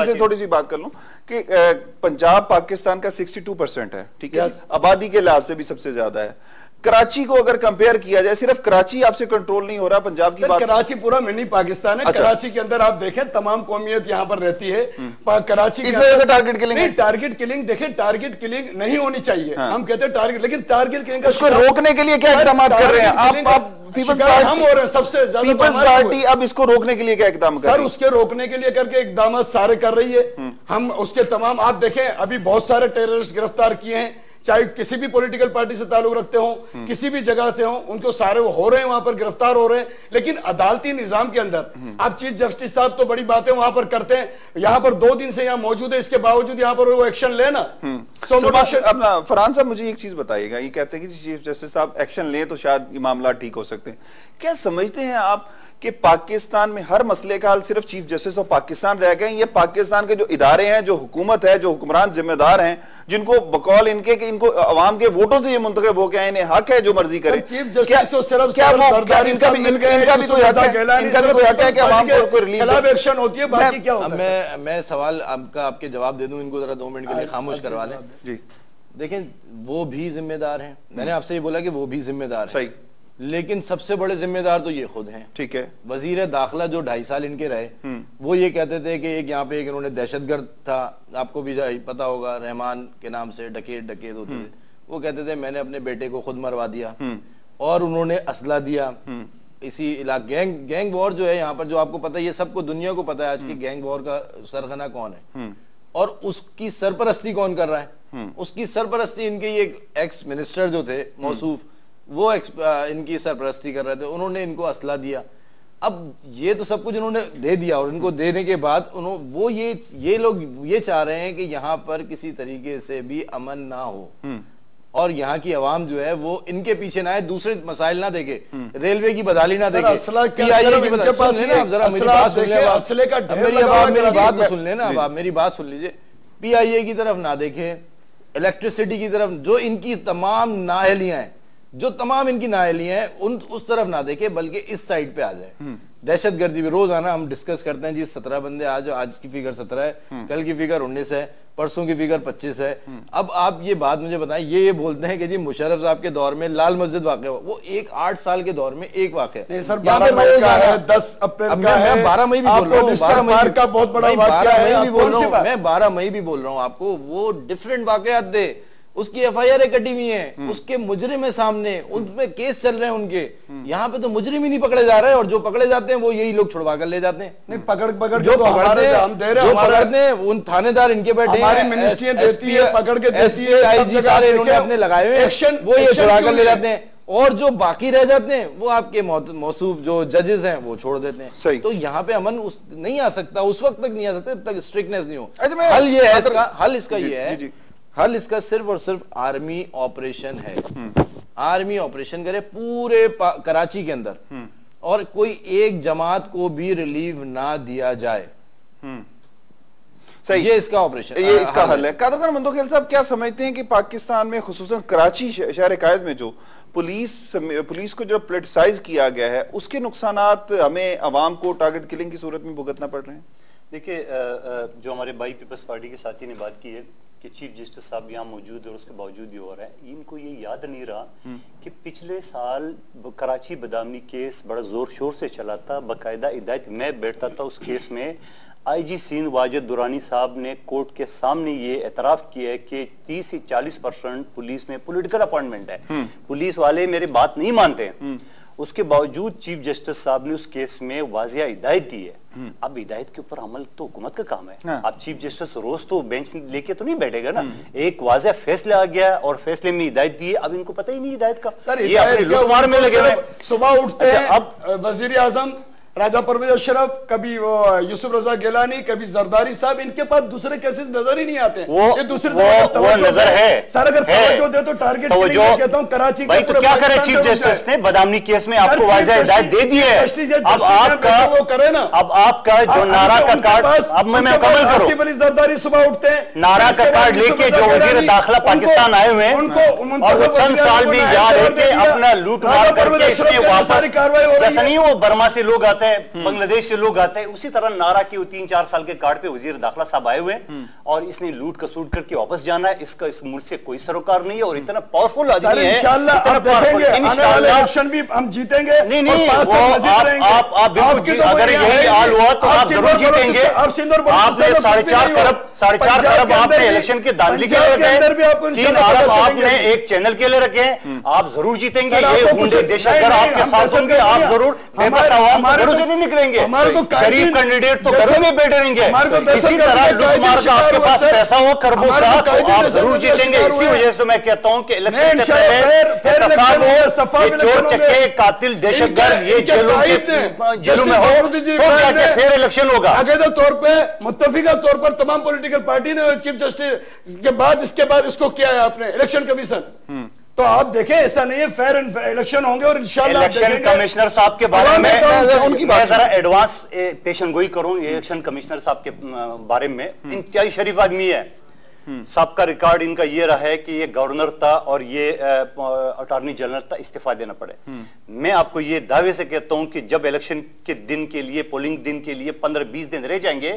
से थोड़ी सी बात कर लूं कि पंजाब पाकिस्तान का 62% है, ठीक है, आबादी के लिहाज से भी सबसे ज्यादा है। कराची को अगर कंपेयर किया जाए, सिर्फ कराची आपसे कंट्रोल नहीं हो रहा, पंजाब की बात, कराची पूरा मिनी पाकिस्तान है। अच्छा। कराची के अंदर आप देखें तमाम कौमियत यहाँ पर रहती है। कराची इस वजह से टारगेट किलिंग नहीं, टारगेट किलिंग देखें, टारगेट किलिंग नहीं होनी चाहिए। हम कहते हैं टारगेट, लेकिन टारगेट किलिंग उसको रोकने के लिए क्या इकदाम कर रहे हैं आप? पीपल्स पार्टी हम हो रहे हैं सबसे ज्यादा, पीपल्स पार्टी अब इसको रोकने के लिए क्या इकदाम कर रही है? सर उसके रोकने के लिए करके इकदाम सारे कर रही है। हम उसके तमाम, आप देखें अभी बहुत सारे टेररिस्ट गिरफ्तार किए हैं, चाहे किसी भी पॉलिटिकल पार्टी से ताल्लुक रखते हो, किसी भी जगह से हो, उनको सारे वो हो रहे हैं, वहां पर गिरफ्तार हो रहे हैं। लेकिन अदालती निजाम के अंदर आप चीफ जस्टिस साहब तो बड़ी बातें वहां पर करते हैं, यहाँ पर 2 दिन से यहाँ मौजूद है, इसके बावजूद यहाँ पर वो एक्शन लेना। अपना फरहान साहब मुझे एक चीज बताइएगा, ये कहते हैं कि चीफ जस्टिस साहब एक्शन लें तो शायद ये मामला ठीक हो सकते हैं। क्या समझते हैं आप कि पाकिस्तान में हर मसले का हल सिर्फ चीफ जस्टिस ऑफ पाकिस्तान रह गए? ये पाकिस्तान के जो इदारे हैं, जो हुकूमत है, जो हुक्मरान जिम्मेदार हैं, जिनको बकौल इनके कि इनको अवाम के वोटों से ये मुंतखब हो गया, इन्हें हक है जो मर्जी करे, चीफ जस्टिस को सिर्फ क्या इनका भी कोई हक है कि अवाम को कोई रिलीफ एक्शन होती है? बाकी क्या होता है? मैं सवाल आपके जवाब दे दूं, इनको जरा 2 मिनट के लिए खामोश करवा लें। जी देखें, वो भी जिम्मेदार हैं, मैंने आपसे ये बोला कि वो भी जिम्मेदार है, सही, लेकिन सबसे बड़े जिम्मेदार तो ये खुद हैं। ठीक है, वजीर दाखिला जो 2.5 साल इनके रहे, वो ये कहते थे कि एक यहाँ पे एक इन्होंने दहशतगर्द था, आपको भी पता होगा, रहमान के नाम से डकैत होते थे, वो कहते थे मैंने अपने बेटे को खुद मरवा दिया और उन्होंने असला दिया। इसी इलाके गैंग वॉर जो है यहाँ पर, जो आपको पता है, ये सबको दुनिया को पता है आज की गैंग वॉर का सरगना कौन है और उसकी सरपरस्ती कौन कर रहा है। उसकी सरपरस्ती इनके ये एक्स मिनिस्टर जो थे मौसूफ, वो इनकी सरपरस्ती कर रहे थे, उन्होंने इनको असला दिया। अब ये तो सब कुछ उन्होंने दे दिया और इनको देने के बाद वो ये लोग ये चाह रहे हैं कि यहाँ पर किसी तरीके से भी अमन ना हो और यहाँ की आवाम जो है वो इनके पीछे ना है, दूसरे मसाइल ना देखे, रेलवे की बदहाली ना देखे, पीआईए की बदहाली। सुन लेना, जरा मेरी बात सुन ले, मेरी बात तो सुन लेना, अब आप मेरी बात सुन लीजिए। पीआईए की तरफ ना देखे, इलेक्ट्रिसिटी की तरफ, जो इनकी तमाम नाअहलियां हैं, जो तमाम इनकी नाअहलियां हैं, उस तरफ ना देखे, बल्कि इस साइड पे आ जाए। दहशतगर्दी भी रोजाना हम डिस्कस करते हैं जी, 17 बंदे, आज की फिगर 17 है, कल की फिगर 19 है, परसों की फिगर 25 है। अब आप ये बात मुझे बताएं, ये बोलते हैं कि जी मुशर्रफ साहब के दौर में लाल मस्जिद वाक़या हुआ, वो 8 साल के दौर में एक वाक़या है। 12 मई का है, 10 अप्रैल का है, 12 मई भी बोल रहा हूँ, 12 मई का बहुत बड़ा वाक़या है, मैं 12 मई भी बोल रहा हूँ आपको, वो डिफरेंट वाक़यात थे, उसकी एफआईआर कटी हुई है, उसके मुजरिम है सामने, उनमें केस चल रहे हैं उनके। यहाँ पे तो मुजरिम ही नहीं पकड़े जा रहे हैं और जो पकड़े जाते हैं वो यही लोग छुड़वा कर ले जाते हैं। नहीं, पकड़ जो पकड़ते हैं उन थानेदार इनके बैठे सारे इन्होंने अपने लगाए हुए हैं, वो ये छुड़ा कर ले जाते हैं और जो बाकी रह जाते हैं वो आपके मौसूफ जो जजेस हैं वो छोड़ देते हैं। तो यहाँ पे अमन नहीं आ सकता, उस वक्त तक नहीं आ सकता जब तक स्ट्रिक्टनेस नहीं हो। हल ये है इसका, हल इसका ये है, हल इसका सिर्फ और सिर्फ आर्मी ऑपरेशन है। आर्मी ऑपरेशन करे पूरे कराची के अंदर और कोई एक जमात को भी रिलीव ना दिया जाए, सही, ये इसका ऑपरेशन, ये इसका हल है। कादर खान मंदोखेल साहब, क्या समझते हैं कि पाकिस्तान में खुसूसन कराची शहर कायद में जो पुलिस को जो पॉलिटिसाइज किया गया है, उसके नुकसानात हमें अवाम को टारगेट किलिंग की सूरत में भुगतना पड़ रहे हैं? देखिए, जो हमारे भाई पीपल्स पार्टी के साथी ने बात की है कि चीफ जस्टिस साहब यहाँ मौजूद है और उसके बावजूद भी हो रहा है, इनको ये याद नहीं रहा कि पिछले साल कराची बदामी केस बड़ा जोर शोर से चला था, बाकायदा हिदायत, मैं बैठता था उस केस में। आईजी सिंध वाजिद दुरानी साहब ने कोर्ट के सामने ये एतराफ किया है कि 30 से 40% पुलिस में पॉलिटिकल अपॉइंटमेंट है, पुलिस वाले मेरे बात नहीं मानते हैं। उसके बावजूद चीफ जस्टिस साहब ने उस केस में वाजिया हिदायत दी है। अब हिदायत के ऊपर अमल तो हुकूमत का काम है। अब चीफ जस्टिस रोज तो बेंच लेके तो नहीं बैठेगा ना, एक वाजिया फैसला आ गया और फैसले में हिदायत दी है, अब इनको पता ही नहीं हिदायत का, सर ये अपने लूटमार में लगे हुए। सुबह उठते हैं, अब वजीर आजम राजा परवेज अशरफ, कभी वो यूसुफ रजा गिलानी, कभी जरदारी साहब, इनके पास दूसरे केसेस नजर ही नहीं आते। वो दूसरे वो नजर है सर, अगर तवज्जो दे तो टारगेट कहता हूं कराची भाई, तो क्या करे चीफ जस्टिस ने बदामी केस में आपको वाज़ेह हिदायत दे दी है। अब आपका वो करे ना, अब आपका जो नारा का कार्ड, अब मैं कमल करूं, जरदारी सुबह उठते हैं, नारा का कार्ड लेके जो वजीर दाखिला पाकिस्तान आए हुए हैं और वो चंद साल भी यहाँ रह के अपना लूट मार करके इसमें वापस, जैसा नहीं वो बर्मा से लोग आते हैं हैं, बांग्लादेश से लोग आते हैं। उसी तरह नारा के 3-4 साल के कार्ड पे वजीर दाखिला साहब आए हुए हैं और इसने लूट कसूट करके वापस जाना है। इसका इस मुल्क से कोई सरोकार नहीं है और इतना पावरफुल आदमी है। इंशाल्लाह आप देखेंगे आने वाले इलेक्शन भी हम जीतेंगे। नहीं नहीं, आप बिल्कुल, अगर यही हाल हुआ तो आप जरूर जीतेंगे। आपने 4.5 खरब आपने इलेक्शन के दांधली के लिए रखे, 3 अरब आपने एक चैनल के लिए रखे, आप जरूर जीतेंगे। ये गुंडे देशभर आपके साथ होंगे, आप जरूर बेबस आवाम घरों से नहीं निकलेंगे। शरीफ कैंडिडेट तो घरों में बैठे रहेंगे। इसी तरह लूटमार का आपके पास पैसा हो खरबों का तो आप जरूर जीतेंगे। इसी वजह से मैं कहता हूं कि इलेक्शन से पहले चोर चक्के कातिल दहशतगर्द ये जेलों में हो तो फिर इलेक्शन होगा। बाकायदा तौर पर मुत्तफिका तौर पर तमाम पॉलिटिकल पार्टी ने चीफ जस्टिस के बाद इसके बाद इसको किया है आपने इलेक्शन कमीशन। तो आप देखें ऐसा नहीं है, फेयर इलेक्शन होंगे और इंशाल्लाह इलेक्शन कमिश्नर साहब के बारे में उनकी मैं जरा एडवांस पेशन गोई करूं। इलेक्शन कमिश्नर साहब के बारे में इंतहाई शरीफ आदमी है। सबका रिकॉर्ड इनका ये रहा है कि ये गवर्नर था और ये अटॉर्नी जनरल था, इस्तीफा देना पड़े। मैं आपको ये दावे से कहता हूं कि जब इलेक्शन के दिन के लिए, पोलिंग दिन के लिए 15-20 दिन रह जाएंगे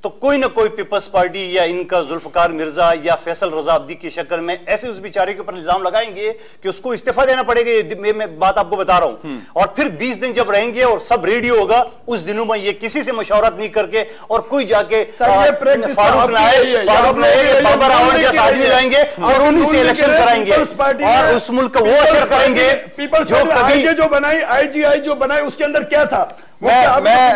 तो कोई ना कोई पीपल्स पार्टी या इनका जुल्फकार मिर्जा या फैसल रजा अब्दी की शक्ल में ऐसे उस बेचारे के ऊपर इल्जाम लगाएंगे कि उसको इस्तीफा देना पड़ेगा। ये मैं बात आपको बता रहा हूं। और फिर 20 दिन जब रहेंगे और सब रेडियो होगा, उस दिनों में ये किसी से मशवरत नहीं करके और कोई जाके फारूक नायक बाबर आवाम के साथ में जाएंगे और उन्हीं से इलेक्शन कराएंगे और उस मुल्क को वो असर करेंगे। जो कभी जो बनाई IGI जो बनाई उसके अंदर क्या था?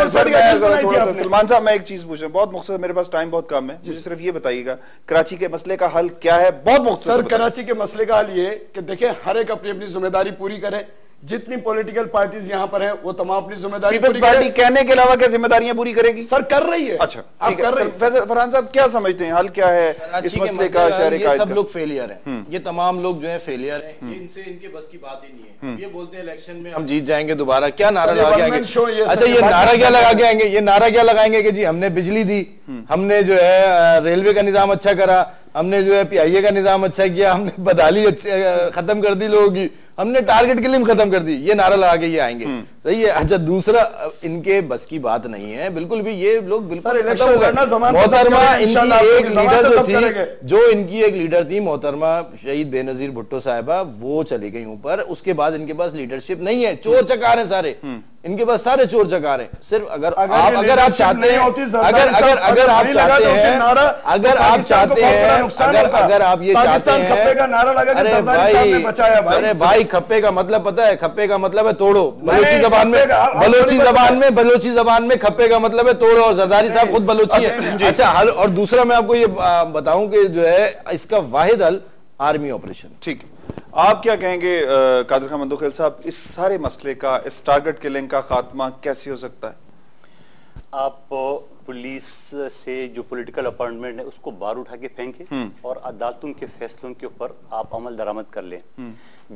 सलमान साहब, मैं एक चीज पूछ रहा हूं, बहुत मुख्तसर, मेरे पास टाइम बहुत कम है, मुझे सिर्फ ये बताइएगा कराची के मसले का हल क्या है? बहुत मुख्तसर। सर, कराची के मसले का हल ये कि देखिए हर एक अपनी अपनी जिम्मेदारी पूरी करे। जितनी पॉलिटिकल पार्टीज यहाँ पर हैं वो तमाम अपनी जिम्मेदारी पीपल्स पार्टी कहने के अलावा क्या जिम्मेदारियां पूरी करेगी? सर कर रही है। अच्छा, आप कर रहे हैं। फरहान साहब क्या समझते हैं, हल क्या है इस मसले का? शहर का सब लोग फेलियर हैं, ये तमाम लोग जो है फेलियर हैं। ये इनसे इनके बस की बात ही नहीं है। ये बोलते हैं इलेक्शन में हम जीत जाएंगे दोबारा। क्या नारा लगा के आएंगे? अच्छा, ये नारा क्या लगा के आएंगे? ये नारा क्या लगाएंगे कि जी हमने बिजली दी, हमने जो है रेलवे का निजाम अच्छा करा, हमने जो है PIA का निजाम अच्छा किया, हमने बदहाली खत्म कर दी लोगों की, हमने टारगेट किलिंग खत्म कर दी। ये नारा लगा के ये आएंगे, सही है। अच्छा, दूसरा इनके बस की बात नहीं है बिल्कुल भी। ये लोग बिल्कुल मोहतरमा इनकी एक लीडर जो थी, जो इनकी एक लीडर थी मोहतरमा शहीद बेनजीर भुट्टो साहिबा, वो चली गई ऊपर। उसके बाद इनके पास लीडरशिप नहीं है। चोर चकार है सारे, इनके पास सारे चोर चकार हैं। सिर्फ अगर आप चाहते हैं, अगर आप चाहते हैं, अगर आप ये चाहते हैं, अरे भाई खप्पे का मतलब पता है? खप्पे का मतलब है तोड़ो। बलोची जबान में खप्पे का मतलब है तोड़ो। और जरदारी साहब खुद बलोची है। अच्छा, हल। और दूसरा मैं आपको ये बताऊं कि जो है इसका वाहिद हल आर्मी ऑपरेशन। ठीक है, आप क्या कहेंगे कादिर खान मंदोखेल साहब, इस सारे मसले का, इस टारगेट किलिंग का खात्मा कैसे हो सकता है? आप पुलिस से जो पॉलिटिकल अपॉइंटमेंट है उसको बाहर उठा के फेंके और अदालतों के फैसलों के ऊपर आप अमल दरामद कर लें।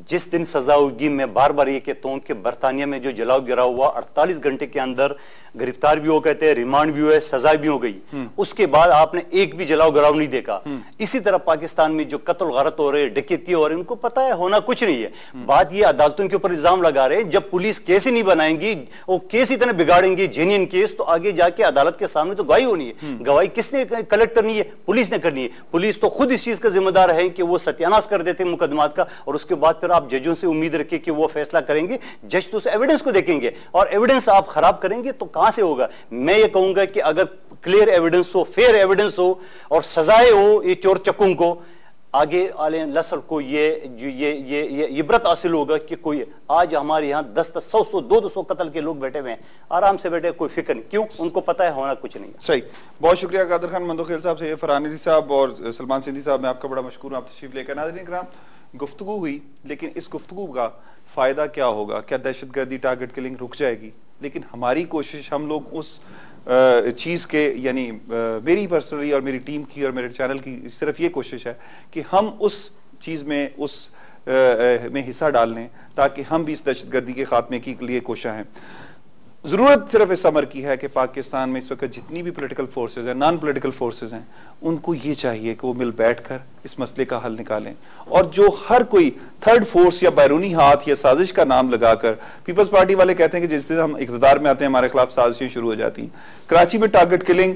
जिस दिन सजा होगी, मैं बार बार ये कहता हूं कि बरतानिया में जो जलाओ गिराव हुआ 48 घंटे के अंदर गिरफ्तार भी हो गए थे, रिमांड भी हुए, सजा भी हो गई। उसके बाद आपने एक भी जलाओ गिराव नहीं देखा। इसी तरह पाकिस्तान में जो कत्ल गारत हो रहे, डकैती हो रही, उनको पता है होना कुछ नहीं है। बात ये अदालतों के ऊपर इल्जाम लगा रहे हैं। जब पुलिस केस ही नहीं बनाएंगी, वो केस इतने बिगाड़ेंगे जेन्युइन केस, तो आगे जाके अदालत के सामने तो गवाही होनी है। गवाही किसने कलेक्ट करनी है? पुलिस ने करनी है। पुलिस तो खुद इस चीज का जिम्मेदार है कि वो सत्यानाश कर देते मुकदमात का, और उसके बाद फिर आप जजों से उम्मीद रखिए कि वो फैसला करेंगे। जज तो उस एविडेंस को देखेंगे, और एविडेंस आप खराब करेंगे तो कहां से होगा? मैं ये कहूंगा कि अगर क्लियर एविडेंस हो, फेयर एविडेंस हो और सजाएं हो ये चोर चक्कों को, आगे वाले नस्ल को ये इबरत हासिल होगा कि कोई आज हमारे यहाँ 10-10, 100-100, 200 कत्ल के लोग बैठे हुए हैं, आराम से बैठे, कोई फिक्र नहीं। क्यों? उनको पता है होना कुछ नहीं। सही, बहुत शुक्रिया कादिर खान मंदोखेल साहब से, फरहान साहब और सलमान सिंधी साहब, मैं आपका बड़ा मशकूर हूं, आप तशरीफ लेकर। नाज़रीन किराम, गुफ्तगू हुई, लेकिन इस गुफ्तगू का फायदा क्या होगा? क्या दहशतगर्दी, टारगेट किलिंग रुक जाएगी? लेकिन हमारी कोशिश, हम लोग उस चीज के, यानी मेरी पर्सनली और मेरी टीम की और मेरे चैनल की सिर्फ ये कोशिश है कि हम उस चीज में, उस में हिस्सा डाल लें ताकि हम भी इस दहशतगर्दी के खात्मे के लिए कोशिश हैं। जरूरत सिर्फ इस अमर की है कि पाकिस्तान में इस वक्त जितनी भी पॉलिटिकल फोर्सेज हैं, नॉन पॉलिटिकल फोर्सेज हैं, उनको ये चाहिए कि वो मिल बैठकर इस मसले का हल निकालें। और जो हर कोई थर्ड फोर्स या बैरूनी हाथ या साजिश का नाम लगाकर, पीपल्स पार्टी वाले कहते हैं कि जिस दिन हम इक़्तिदार में आते हैं हमारे खिलाफ साजिशें शुरू हो जाती हैं। कराची में टारगेट किलिंग,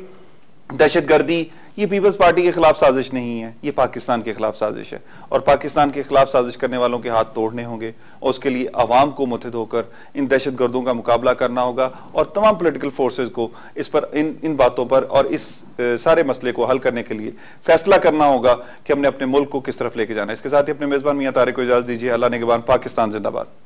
दहशतगर्दी, ये पीपल्स पार्टी के खिलाफ साजिश नहीं है, ये पाकिस्तान के खिलाफ साजिश है। और पाकिस्तान के खिलाफ साजिश करने वालों के हाथ तोड़ने होंगे और उसके लिए अवाम को मुत्तहिद होकर इन दहशतगर्दों का मुकाबला करना होगा और तमाम पॉलिटिकल फोर्सेज को इस पर इन बातों पर और इस सारे मसले को हल करने के लिए फैसला करना होगा कि हमने अपने मुल्क को किस तरफ लेके जाना है। इसके साथ ही अपने मेजबान मियां तारिक को इजाजत दीजिए। अल्लाह निगहबान। पाकिस्तान जिंदाबाद।